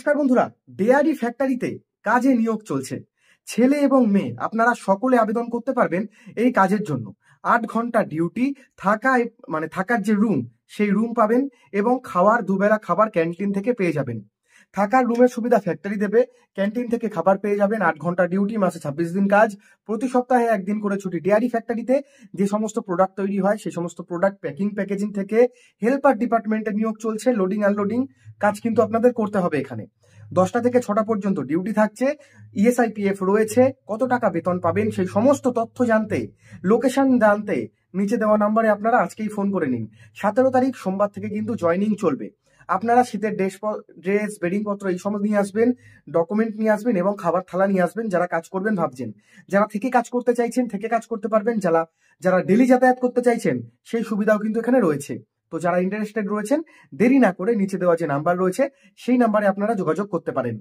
নমস্কার বন্ধুরা, ডেয়ারি ফ্যাক্টরিতে কাজে নিয়োগ চলছে। ছেলে এবং মেয়ে আপনারা সকলে আবেদন করতে পারবেন এই কাজের জন্য। 8 ঘন্টা ডিউটি, থাকার যে রুম সেই রুম পাবেন এবং খাওয়ার দুবেলা খাবার ক্যান্টিন থেকে পেয়ে যাবেন। থাকার রুমের সুবিধা ফ্যাক্টরি দেবে, ক্যান্টিন থেকে খাবার পেয়ে যাবেন। 8 ঘন্টা ডিউটি, মাসে 26 দিন কাজ, প্রতি সপ্তাহে 1 দিন করে ছুটি। ডেয়ারি ফ্যাক্টরিতে যে সমস্ত প্রোডাক্ট তৈরি হয় সেই সমস্ত প্রোডাক্ট প্যাকেজিং থেকে হেল্পার ডিপার্টমেন্টে নিয়োগ চলছে। লোডিং আনলোডিং কাজ কিন্তু আপনাদের করতে হবে এখানে। 10টা থেকে 6টা পর্যন্ত ডিউটি থাকছে। ইএসআইপিএফ রয়েছে। কত টাকা বেতন পাবেন সেই সমস্ত তথ্য জানতে, লোকেশন জানতে নিচে দেওয়া নাম্বারে আপনারা আজকেই ফোন করে নিন। 17 তারিখ সোমবার থেকে কিন্তু জয়নিং চলবে। আপনারা শীতের ড্রেস, বেডিং পত্র এই সমস্ত নিয়ে আসবেন, ডকুমেন্ট নিয়ে আসবেন এবং খাবার থালা নিয়ে আসবেন। যারা কাজ করবেন ভাবছেন, যারা থেকে কাজ করতে চাইছেন থেকে কাজ করতে পারবেন। যারা ডেলি যাতায়াত করতে চাইছেন সেই সুবিধাও কিন্তু এখানে রয়েছে। তো যারা ইন্টারেস্টেড রয়েছেন, দেরি না করে নিচে দেওয়া যে নাম্বার রয়েছে সেই নাম্বারে আপনারা যোগাযোগ করতে পারেন।